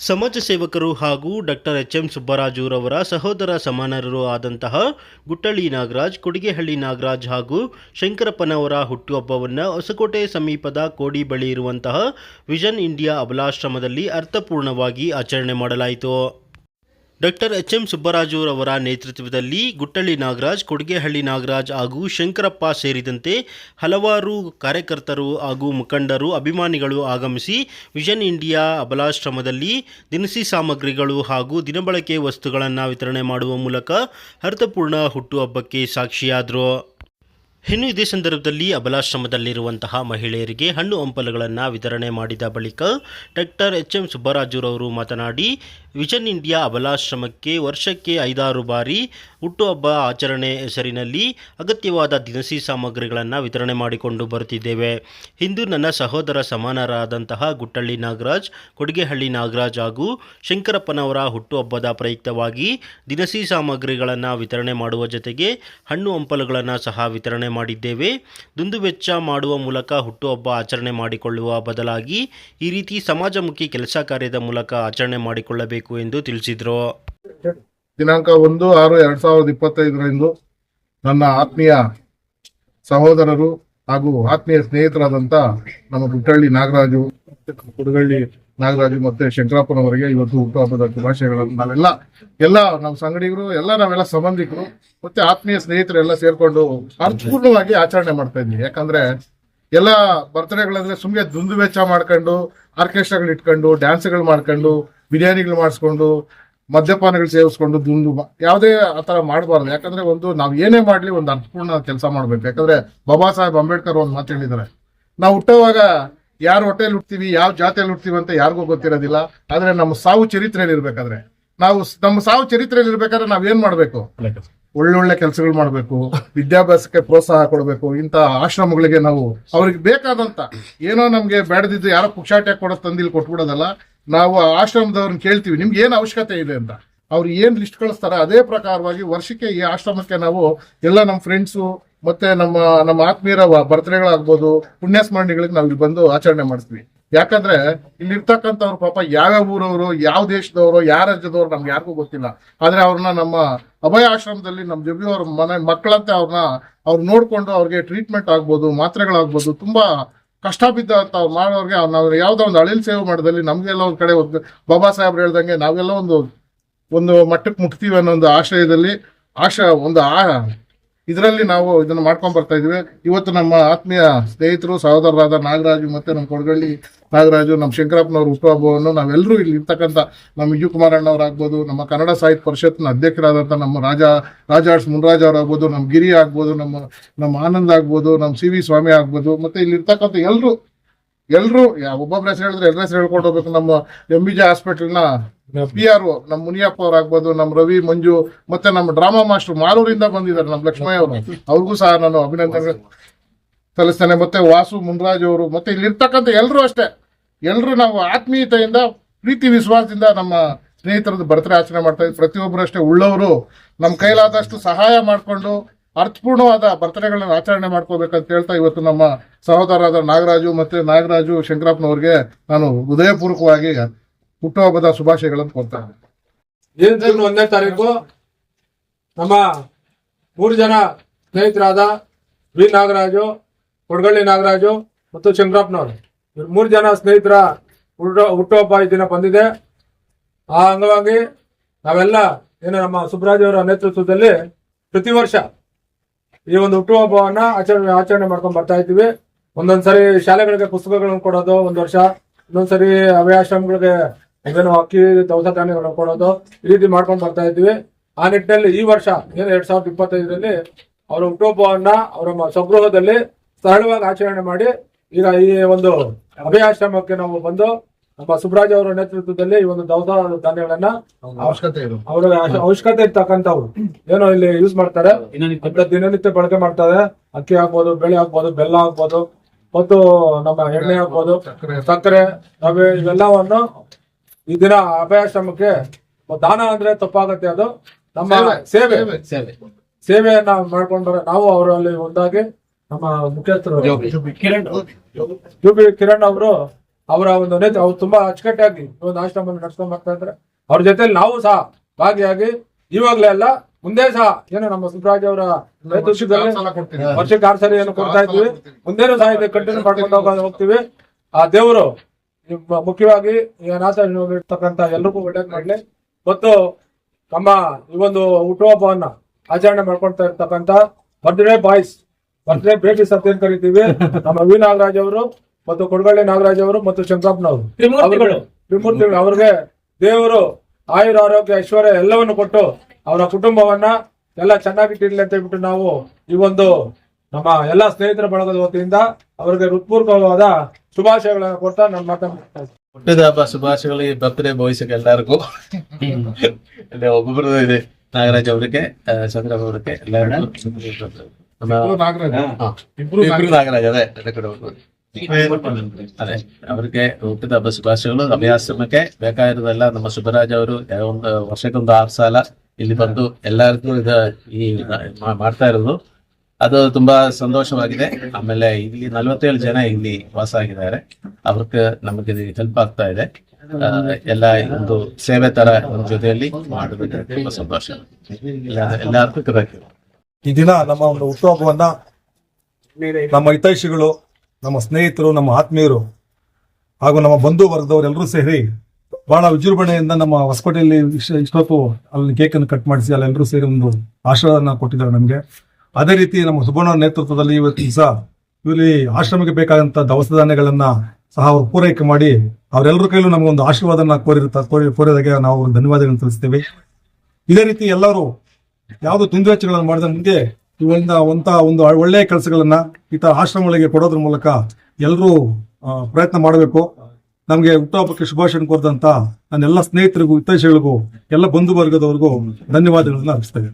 ಸಮಾಜ ಸೇವಕರು ಹಾಗೂ ಡಾಕ್ಟರ್ ಎಚ್.ಎಂ. ಸುಬ್ಬರಾಜುರವರ ಸಹೋದರ ಸಮಾನರು ಆದಂತಹ ಗುಟ್ಟಳ್ಳಿ ನಾಗರಾಜ್, ಕೊಡಿಗೆಹಳ್ಳಿ ನಾಗರಾಜ್ ಹಾಗೂ ಶಂಕರಪ್ಪನವರ ಹುಟ್ಟುಹಬ್ಬವನ್ನು ಹೊಸಕೋಟೆ ಸಮೀಪದ ಕೋಡಿ ಬಳಿ ಇರುವಂತಹ ವಿಷನ್ ಇಂಡಿಯಾ ಅಬಲಾಶ್ರಮದಲ್ಲಿ ಅರ್ಥಪೂರ್ಣವಾಗಿ ಆಚರಣೆ ಮಾಡಲಾಯಿತು. Doctor HM. ಸುಬ್ಬರಾಜುರವರ ನೇತೃತ್ವದಲ್ಲಿ ಗುಟ್ಟಳ್ಳಿ ನಾಗರಾಜ್, ಕೊಡಿಗೆಹಳ್ಳಿ ನಾಗರಾಜ್ ಹಾಗೂ ಶಂಕರಪ್ಪ ಸೇರಿದಂತೆ ಹಲವಾರು ಕಾರ್ಯಕರ್ತರು ಹಾಗೂ ಮುಖಂಡರು, ಅಭಿಮಾನಿಗಳು ಆಗಮಿಸಿ ವಿಷನ್ ಇಂಡಿಯಾ ಅಬಲಾಶ್ರಮದಲ್ಲಿ ದಿನಸಿ ಸಾಮಗ್ರಿಗಳು ಹಾಗೂ ದಿನಬಳಕೆ ವಸ್ತುಗಳನ್ನು ವಿತರಣೆ ಮಾಡುವ ಮೂಲಕ ಅರ್ಥಪೂರ್ಣ ಹುಟ್ಟುಹಬ್ಬಕ್ಕೆ ಸಾಕ್ಷಿಯಾದರು. ಇನ್ನು ಇದೇ ಸಂದರ್ಭದಲ್ಲಿ ಅಬಲಾಶ್ರಮದಲ್ಲಿರುವಂತಹ ಮಹಿಳೆಯರಿಗೆ ಹಣ್ಣು ಹಂಪಲುಗಳನ್ನು ವಿತರಣೆ ಮಾಡಿದ ಬಳಿಕ ಡಾಕ್ಟರ್ ಎಚ್.ಎಂ. ಸುಬ್ಬರಾಜುರವರು ಮಾತನಾಡಿ, ವಿಷನ್ ಇಂಡಿಯಾ ಅಬಲಾಶ್ರಮಕ್ಕೆ ವರ್ಷಕ್ಕೆ 5-6 ಬಾರಿ ಹುಟ್ಟುಹಬ್ಬ ಆಚರಣೆ ಹೆಸರಿನಲ್ಲಿ ಅಗತ್ಯವಾದ ದಿನಸಿ ಸಾಮಗ್ರಿಗಳನ್ನು ವಿತರಣೆ ಮಾಡಿಕೊಂಡು ಬರುತ್ತಿದ್ದೇವೆ. ಇಂದು ನನ್ನ ಸಹೋದರ ಸಮಾನರಾದಂತಹ ಗುಟ್ಟಳ್ಳಿ ನಾಗರಾಜ್, ಕೊಡಿಗೆಹಳ್ಳಿ ನಾಗರಾಜ್ ಹಾಗೂ ಶಂಕರಪ್ಪನವರ ಹುಟ್ಟುಹಬ್ಬದ ಪ್ರಯುಕ್ತವಾಗಿ ದಿನಸಿ ಸಾಮಗ್ರಿಗಳನ್ನು ವಿತರಣೆ ಮಾಡುವ ಜೊತೆಗೆ ಹಣ್ಣು ಹಂಪಲುಗಳನ್ನು ಸಹ ವಿತರಣೆ ಮಾಡಿದ್ದೇವೆ. ದುಂದುವೆಚ್ಚ ಮಾಡುವ ಮೂಲಕ ಹುಟ್ಟುಹಬ್ಬ ಆಚರಣೆ ಮಾಡಿಕೊಳ್ಳುವ ಬದಲಾಗಿ ಈ ರೀತಿ ಸಮಾಜಮುಖಿ ಕೆಲಸ ಕಾರ್ಯದ ಮೂಲಕ ಆಚರಣೆ ಮಾಡಿಕೊಳ್ಳಬೇಕು ಎಂದು ತಿಳಿಸಿದರು. ದಿನಾಂಕ 1/6/2025 ನನ್ನ ಆತ್ಮೀಯ ಸಹೋದರರು ಹಾಗೂ ಆತ್ಮೀಯ ಸ್ನೇಹಿತರಾದಂತ ನಮ್ಮ ಗುಟ್ಟಳ್ಳಿ ನಾಗರಾಜು, ಕೊಡಗಳ್ಳಿ ನಾಗರಾಜು ಮತ್ತೆ ಶಂಕರಪ್ಪನವರಿಗೆ ಇವತ್ತು ಹುಟ್ಟುಹಬ್ಬದ ಶುಭಾಶಯಗಳನ್ನು ಎಲ್ಲ ನಮ್ಮ ಸಂಗಡಿಗರು, ನಾವೆಲ್ಲ ಸಂಬಂಧಿಕರು ಮತ್ತೆ ಆತ್ಮೀಯ ಸ್ನೇಹಿತರು ಎಲ್ಲ ಸೇರ್ಕೊಂಡು ಅರ್ಥಪೂರ್ಣವಾಗಿ ಆಚರಣೆ ಮಾಡ್ತಾ ಇದ್ವಿ. ಯಾಕಂದ್ರೆ ಎಲ್ಲ ಬರ್ತ್ಡೇಗಳಂದ್ರೆ ಸುಮ್ಮನೆ ದುಂದು ವೆಚ್ಚ ಮಾಡ್ಕೊಂಡು ಆರ್ಕೆಸ್ಟ್ರಾಗಳು ಇಟ್ಕೊಂಡು ಡ್ಯಾನ್ಸ್ಗಳು ಮಾಡ್ಕೊಂಡು ಬಿರಿಯಾನಿಗಳು ಮಾಡಿಸ್ಕೊಂಡು ಮದ್ಯಪಾನಗಳು ಸೇವಿಸ್ಕೊಂಡು ಯಾವುದೇ ಆತರ ಮಾಡಬಾರ್ದು. ಯಾಕಂದ್ರೆ ನಾವು ಏನೇ ಮಾಡ್ಲಿ ಒಂದು ಅರ್ಥಪೂರ್ಣ ಕೆಲಸ ಮಾಡ್ಬೇಕು. ಯಾಕಂದ್ರೆ ಬಾಬಾ ಸಾಹೇಬ್ ಅಂಬೇಡ್ಕರ್ ಒಂದು ಮಾತು ಹೇಳಿದ್ದಾರೆ, ನಾವು ಹುಟ್ಟುವಾಗ ಯಾರು ಹೊಟ್ಟೆಯಲ್ಲಿ ಹುಟ್ತೀವಿ, ಯಾವ ಜಾತಿಯಲ್ಲಿ ಹುಟ್ತೀವಿ ಅಂತ ಯಾರಿಗೂ ಗೊತ್ತಿರೋದಿಲ್ಲ. ಆದ್ರೆ ನಮ್ಮ ಸಾವು ಚರಿತ್ರೆಯಲ್ಲಿ ಇರ್ಬೇಕಾದ್ರೆ ನಮ್ಮ ಸಾವು ಚರಿತ್ರೆಯಲ್ಲಿ ಇರ್ಬೇಕಾದ್ರೆ ನಾವೇನ್ ಮಾಡ್ಬೇಕು, ಒಳ್ಳೊಳ್ಳೆ ಕೆಲಸಗಳು ಮಾಡ್ಬೇಕು, ವಿದ್ಯಾಭ್ಯಾಸಕ್ಕೆ ಪ್ರೋತ್ಸಾಹ ಕೊಡಬೇಕು. ಇಂಥ ಆಶ್ರಮಗಳಿಗೆ ನಾವು ಅವ್ರಿಗೆ ಬೇಕಾದಂತ ಏನೋ ನಮ್ಗೆ ಬೇಡದಿದ್ದು ಯಾರೋ ಪುಕ್ಷಾಟಿಯಾಗಿ ಕೊಡೋ ತಂದಿಲ್ಲಿ ಕೊಟ್ಬಿಡೋದಲ್ಲ. ನಾವು ಆಶ್ರಮದವ್ರನ್ನ ಕೇಳ್ತೀವಿ ನಿಮ್ಗೆ ಏನ್ ಅವಶ್ಯಕತೆ ಇದೆ ಅಂತ. ಅವ್ರು ಏನ್ ಲಿಸ್ಟ್ ಕಳಿಸ್ತಾರೆ ಅದೇ ಪ್ರಕಾರವಾಗಿ ವರ್ಷಕ್ಕೆ ಈ ಆಶ್ರಮಕ್ಕೆ ನಾವು ಎಲ್ಲ ನಮ್ಮ ಫ್ರೆಂಡ್ಸು ಮತ್ತೆ ನಮ್ಮ ಆತ್ಮೀಯರ ಬರ್ತ್ಡೇಗಳಾಗ್ಬೋದು, ಪುಣ್ಯಸ್ಮರಣೆಗಳಿಗೆ ನಾವು ಇಲ್ಲಿ ಬಂದು ಆಚರಣೆ ಮಾಡಿಸ್ತೀವಿ. ಯಾಕಂದ್ರೆ ಇಲ್ಲಿರ್ತಕ್ಕಂಥವ್ರು ಪಾಪ ಯಾವ್ಯಾವ ಊರವರು, ಯಾವ ದೇಶದವರು, ಯಾವ ರಾಜ್ಯದವ್ರು ನಮ್ಗೆ ಯಾರಿಗೂ ಗೊತ್ತಿಲ್ಲ. ಆದ್ರೆ ಅವ್ರನ್ನ ನಮ್ಮ ಅಭಯ ಆಶ್ರಮದಲ್ಲಿ ನಮ್ಮ ಜಬ್ಬಿ ಅವ್ರ ಮಕ್ಕಳಂತೆ ಅವ್ರು ನೋಡ್ಕೊಂಡು ಅವ್ರಿಗೆ ಟ್ರೀಟ್ಮೆಂಟ್ ಆಗ್ಬೋದು, ಮಾತ್ರೆಗಳಾಗ್ಬೋದು, ತುಂಬಾ ಕಷ್ಟ ಬಿದ್ದಂತ ಮಾಡೋರ್ಗೆ ನಾವು ಯಾವ್ದೋ ಒಂದು ಅಳಿಲ್ ಸೇವೆ ಮಾಡೋದಲ್ಲಿ ನಮ್ಗೆಲ್ಲ ಒಂದ್ ಕಡೆ ಬಾಬಾ ಸಾಹೇಬ್ರು ಹೇಳ್ದಂಗೆ ನಾವೆಲ್ಲ ಒಂದು ಮಟ್ಟಕ್ಕೆ ಮುಟ್ತೀವಿ ಅನ್ನೋ ಒಂದು ಆಶ್ರಯದಲ್ಲಿ ಇದರಲ್ಲಿ ನಾವು ಇದನ್ನ ಮಾಡ್ಕೊಂಡ್ ಬರ್ತಾ ಇದೀವಿ. ಇವತ್ತು ನಮ್ಮ ಆತ್ಮೀಯ ಸ್ನೇಹಿತರು, ಸಹೋದರರಾದ ನಾಗರಾಜು ಮತ್ತೆ ನಮ್ಮ ಕೊಡಗಳ್ಳಿ ನಾಗರಾಜು, ನಮ್ಮ ಶಂಕರಪ್ಪನವ್ರ ಹುಟ್ಟುಹಬ್ಬವನ್ನು ನಾವೆಲ್ಲರೂ ಇಲ್ಲಿ ಇರ್ತಕ್ಕಂಥ ನಮ್ಮ ವಿಜಯಕುಮಾರ್ ಅಣ್ಣವ್ರಾಗ್ಬೋದು, ನಮ್ಮ ಕನ್ನಡ ಸಾಹಿತ್ಯ ಪರಿಷತ್ನ ಅಧ್ಯಕ್ಷರಾದಂಥ ನಮ್ಮ ರಾಜಾಡ್ಸ್ ಮುನ್ರಾಜ್ ಅವ್ರಾಗ್ಬೋದು, ನಮ್ಮ ಗಿರಿ ಆಗ್ಬೋದು, ನಮ್ಮ ಆನಂದ್ ಆಗ್ಬೋದು, ನಮ್ಮ ಸಿ.ವಿ. ಸ್ವಾಮಿ ಆಗ್ಬೋದು, ಮತ್ತೆ ಇಲ್ಲಿ ಇರ್ತಕ್ಕಂಥ ಎಲ್ರು ಒಬ್ಬೊಬ್ಬರ ಹೆಸರು ಹೇಳಿದ್ರೆ ಎಲ್ಲರ ಹೆಸರು ಹೇಳ್ಕೊಂಡು ಹೋಗ್ಬೇಕು. ನಮ್ಮ MBJ ಹಾಸ್ಪಿಟಲ್ನ PRO ನಮ್ಮ ಮುನಿಯಪ್ಪ ಅವ್ರಾಗ್ಬೋದು, ನಮ್ಮ ರವಿ, ಮಂಜು, ಮತ್ತೆ ನಮ್ಮ ಡ್ರಾಮಾ ಮಾಸ್ಟರ್ ಮಾಲೂರಿಂದ ಬಂದಿದ್ದಾರೆ ನಮ್ಮ ಲಕ್ಷ್ಮಯ್ಯ ಅವರು, ಅವ್ರಿಗೂ ಸಹ ನಾನು ಅಭಿನಂದನೆ ಸಲ್ಲಿಸ್ತೇನೆ. ಮತ್ತೆ ವಾಸು ಮುನ್ರಾಜ್ ಅವರು, ಮತ್ತೆ ಇಲ್ಲಿರ್ತಕ್ಕಂಥ ಎಲ್ರು ಅಷ್ಟೇ, ಎಲ್ರು ನಾವು ಆತ್ಮೀಯತೆಯಿಂದ, ಪ್ರೀತಿ ವಿಶ್ವಾಸದಿಂದ ನಮ್ಮ ಸ್ನೇಹಿತರದ್ದು ಬರ್ತ್ಡೇ ಆಚರಣೆ ಮಾಡ್ತಾ ಇದ್ವಿ. ಪ್ರತಿಯೊಬ್ಬರು ಅಷ್ಟೇ ಉಳ್ಳವರು ನಮ್ಮ ಕೈಲಾದಷ್ಟು ಸಹಾಯ ಮಾಡಿಕೊಂಡು ಅರ್ಥಪೂರ್ಣವಾದ ಬರ್ತ್ಡೇಗಳನ್ನ ಆಚರಣೆ ಮಾಡ್ಕೋಬೇಕಂತ ಹೇಳ್ತಾ ಇವತ್ತು ನಮ್ಮ ಸಹೋದರರಾದ ನಾಗರಾಜು ಶಂಕರಪ್ಪನವ್ರಿಗೆ ನಾನು ಹೃದಯಪೂರ್ವಕವಾಗಿ ಹುಟ್ಟುಹಬ್ಬದ ಶುಭಾಶಯಗಳನ್ನು ಕೊಡ್ತಾ ಇದ್ದೀನಿ. 1ನೇ ತಾರೀಕು ನಮ್ಮ 3 ಜನ ಸ್ನೇಹಿತರಾದ ವಿ ನಾಗರಾಜು, ಕೊಡಗಳ್ಳಿ ನಾಗರಾಜು ಮತ್ತು ಶಂಕರಪ್ಪನವರು, 3 ಜನ ಸ್ನೇಹಿತರ ಹುಟ್ಟುಹಬ್ಬ ಈ ದಿನ ಬಂದಿದೆ. ಆ ಅಂಗವಾಗಿ ನಾವೆಲ್ಲ ನಮ್ಮ ಸುಬ್ಬರಾಜ್ ಅವರ ನೇತೃತ್ವದಲ್ಲಿ ಪ್ರತಿ ವರ್ಷ ಈ ಒಂದು ಹುಟ್ಟುಹಬ್ಬವನ್ನ ಆಚರಣೆ ಮಾಡ್ಕೊಂಡು ಬರ್ತಾ ಇದ್ದೀವಿ. ಒಂದೊಂದ್ಸರಿ ಶಾಲೆಗಳಿಗೆ ಪುಸ್ತಕಗಳನ್ನು ಕೊಡೋದು ಒಂದು ವರ್ಷ, ಇನ್ನೊಂದ್ಸರಿ ಅಭಯಾಶ್ರಮಗಳಿಗೆ ಅಕ್ಕಿ, ದವಸ ಧಾನ್ಯಗಳನ್ನು ಕೊಡೋದು, ಈ ರೀತಿ ಮಾಡ್ಕೊಂಡು ಬರ್ತಾ ಇದ್ದೀವಿ. ಆ ನಿಟ್ಟಿನಲ್ಲಿ ಈ ವರ್ಷ 2025ರಲ್ಲಿ ಅವರ ಹುಟ್ಟುಹಬ್ಬವನ್ನ ಅವರ ಸ್ವಗೃಹದಲ್ಲಿ ಸರಳವಾಗಿ ಆಚರಣೆ ಮಾಡಿ ಈಗ ಈ ಒಂದು ಅಭಯಾಶ್ರಮಕ್ಕೆ ನಾವು ಬಂದು ನಮ್ಮ ಸುಬ್ರಾಜ್ ಅವರ ನೇತೃತ್ವದಲ್ಲಿ ಈ ಒಂದು ದವಸ ಧಾನ್ಯಗಳನ್ನ ಅವರ ಅವಶ್ಯಕತೆ ಇರ್ತಕ್ಕಂಥವ್ರು ಏನೋ ಇಲ್ಲಿ ಯೂಸ್ ಮಾಡ್ತಾರೆ, ದಿನನಿತ್ಯ ಬಳಕೆ ಮಾಡ್ತಾರೆ. ಅಕ್ಕಿ ಹಾಕ್ಬೋದು, ಬೇಳೆ ಹಾಕ್ಬೋದು, ಬೆಲ್ಲ ಹಾಕ್ಬೋದು, ಮತ್ತು ನಮ್ಮ ಎಣ್ಣೆ ಹಾಕ್ಬೋದು, ಸಕ್ಕರೆ, ರವೆ, ಇವೆಲ್ಲವನ್ನು ಈ ದಿನ ಅಭಯಾಶ್ರಮಕ್ಕೆ ದಾನ ಅಂದ್ರೆ ತಪ್ಪಾಗತ್ತೆ, ಅದು ನಮ್ಮ ಸೇವೆಯನ್ನ ಮಾಡ್ಕೊಂಡ್ರೆ ನಾವು ಅವರಲ್ಲಿ ಒಂದಾಗಿ ನಮ್ಮ ಮುಖ್ಯಸ್ಥರು ಜುಬಿ ಕಿರಣ್ ಅವರು ಅವರ ಒಂದು ಅವ್ರು ತುಂಬಾ ಅಚ್ಚುಕಟ್ಟಾಗಿ ಒಂದು ಆಶ್ರಮವನ್ನು ನಡ್ಸ್ಕೊಂಡ್ ಬರ್ತಾ ಇದ್ದಾರೆ. ಅವ್ರ ಜೊತೆಲಿ ನಾವು ಸಹ ಭಾಗಿಯಾಗಿ ಇವಾಗ್ಲೇ ಅಲ್ಲ ಮುಂದೆ ಸಹ ಏನೋ ನಮ್ಮ ಸುಬ್ರಾಜ್ ಅವರ ನೇತೃತ್ವದಲ್ಲಿ ವರ್ಷಕ್ಕೆ 6 ಸರಿ ಏನು ಕೊಡ್ತಾ ಇದ್ವಿ, ಮುಂದೇನು ಸಹ ಇದು ಕಂಟಿನ್ಯೂ ಮಾಡ್ಕೊಂಡು ಹೋಗ್ತೀವಿ. ಆ ದೇವರು ಮುಖ್ಯವಾಗಿ ಈ ಅನಾಥ ಇರ್ತಕ್ಕಂಥ ಎಲ್ರಿಗೂ ಒಳ್ಳೇದ್ ಮಾಡ್ಲಿ. ಮತ್ತು ನಮ್ಮ ಈ ಒಂದು ಹುಟ್ಟುಹಬ್ಬವನ್ನ ಆಚರಣೆ ಮಾಡ್ಕೊಳ್ತಾ ಇರ್ತಕ್ಕಂಥ ಬರ್ತ್ಡೇ ಬೇಬೀಸ್ ಅಂತ ಏನ್ ಕರಿತೀವಿ, ನಮ್ಮ ವಿ ನಾಗರಾಜ್ ಅವರು ಮತ್ತು ಕೊಡಗಳ್ಳಿ ನಾಗರಾಜ್ ಅವರು ಮತ್ತು ಶಂಕರಪ್ಪನವರು ತ್ರಿಮೂರ್ತಿಗಳು ಅವ್ರಿಗೆ ದೇವರು ಆಯುರ ಆರೋಗ್ಯ ಐಶ್ವರ್ಯ ಎಲ್ಲವನ್ನು ಕೊಟ್ಟು ಅವರ ಕುಟುಂಬವನ್ನ ಎಲ್ಲ ಚೆನ್ನಾಗಿಟ್ಟಿರ್ಲಿ ಅಂತ ಹೇಳ್ಬಿಟ್ಟು ನಾವು ಈ ಒಂದು ನಮ್ಮ ಎಲ್ಲಾ ಸ್ನೇಹಿತರ ಬಳಗದ ವತಿಯಿಂದ ಅವರಿಗೆ ಹೃತ್ಪೂರ್ವಕವಾದ ಶುಭಾಶಯಗಳನ್ನು ಕೊಡ್ತಾ ನಾನು ಮಾತನಾಡ್ತಾ ಇದ್ದೀನಿ. ಹುಟ್ಟಿದ ಹಬ್ಬ ಶುಭಾಶಯಗಳು. ಈ ಬರ್ತ್ಡೇ ಬಾಯ್ಸ್ಗೆ ಎಲ್ಲರಿಗೂ ಒಬ್ಬೊಬ್ಬರು ಇದೆ, ನಾಗರಾಜ್ ಅವರಿಗೆ, ಚಂದ್ರಪ್ಪ ಅವರಿಗೆ ಎಲ್ಲರಿಗೂ ಇಬ್ರು ನಾಗರಾಜ್ ಅದೇ ಅವರಿಗೆ ಹುಟ್ಟಿದ ಹಬ್ಬ ಶುಭಾಶಯಗಳು. ಅಭಯಾಶ್ರಮಕ್ಕೆ ಬೇಕಾಗಿರೋದೆಲ್ಲ ನಮ್ಮ ಸುಬ್ಬರಾಜ್ ಅವರು ಒಂದು ವರ್ಷಕ್ಕೊಂದು 6 ಸಲ ಇಲ್ಲಿ ಬಂದು ಎಲ್ಲರಿಗೂ ಮಾಡ್ತಾ ಇರೋದು ಅದು ತುಂಬಾ ಸಂತೋಷವಾಗಿದೆ. ಆಮೇಲೆ ಇಲ್ಲಿ 47 ಜನ ಇಲ್ಲಿ ವಾಸ ಆಗಿದ್ದಾರೆ, ಅವ್ರಿಗೆ ನಮಗೆ ಹೆಲ್ಪ್ ಆಗ್ತಾ ಇದೆ. ಎಲ್ಲ ಒಂದು ಸೇವೆ ತರ ಒಂದು ಜೊತೆಯಲ್ಲಿ ಮಾಡೋದಕ್ಕೆ ತುಂಬಾ ಸಂತೋಷ. ಎಲ್ಲರಿಗೂ ಕೃತಜ್ಞತೆ. ಈ ದಿನ ನಮ್ಮ ಒಂದು ಹುಟ್ಟುಹಬ್ಬವನ್ನ ನಮ್ಮ ಹಿತೈಷಿಗಳು, ನಮ್ಮ ಸ್ನೇಹಿತರು, ನಮ್ಮ ಆತ್ಮೀಯರು ಹಾಗೂ ನಮ್ಮ ಬಂಧು ವರ್ಗದವರೆಲ್ಲರೂ ಸೇರಿ ಬಹಳ ವಿಜೃಂಭಣೆಯಿಂದ ನಮ್ಮ ಹೊಸಕೋಟೆಯಲ್ಲಿ ಇಷ್ಟೊತ್ತು ಅಲ್ಲಿ ಕೇಕ್ ಅನ್ನು ಕಟ್ ಮಾಡಿಸಿ ಅಲ್ಲೆಲ್ಲರೂ ಸೇರಿ ಒಂದು ಆಶೀರ್ವಾದನ ಕೊಟ್ಟಿದ್ದಾರೆ ನಮಗೆ. ಅದೇ ರೀತಿ ನಮ್ಮ ಸುಬ್ಬಣ್ಣ ನೇತೃತ್ವದಲ್ಲಿ ಇವತ್ತು ದಿವಸ ಇಲ್ಲಿ ಆಶ್ರಮಕ್ಕೆ ಬೇಕಾದಂತ ದವಸ ಧಾನ್ಯಗಳನ್ನ ಸಹ ಅವರು ಪೂರೈಕೆ ಮಾಡಿ ಅವರೆಲ್ಲರ ಕೈಲೂ ನಮಗೊಂದು ಆಶೀರ್ವಾದನ ಕೋರಿದಾಗೆ ನಾವು ಧನ್ಯವಾದಗಳನ್ನು ತಿಳಿಸ್ತೇವೆ. ಇದೇ ರೀತಿ ಎಲ್ಲರೂ ಯಾವುದು ದುಂದುವೆಚ್ಚಗಳನ್ನು ಮಾಡಿದ ಮುಂದೆ ಒಂದು ಒಳ್ಳೆಯ ಕೆಲಸಗಳನ್ನ ಈ ತರ ಆಶ್ರಮಗಳಿಗೆ ಕೊಡೋದ್ರ ಮೂಲಕ ಎಲ್ಲರೂ ಪ್ರಯತ್ನ ಮಾಡಬೇಕು. ನಮಗೆ ಹುಟ್ಟುಹಬ್ಬಕ್ಕೆ ಶುಭಾಶಯ ಕೋರಿದಂತ ನನ್ನ ಎಲ್ಲ ಸ್ನೇಹಿತರಿಗೂ, ಹಿತೈಷಿಗಳಿಗೂ, ಎಲ್ಲ ಬಂಧು ವರ್ಗದವರಿಗೂ ಧನ್ಯವಾದಗಳನ್ನು ಅರ್ಪಿಸ್ತೇವೆ.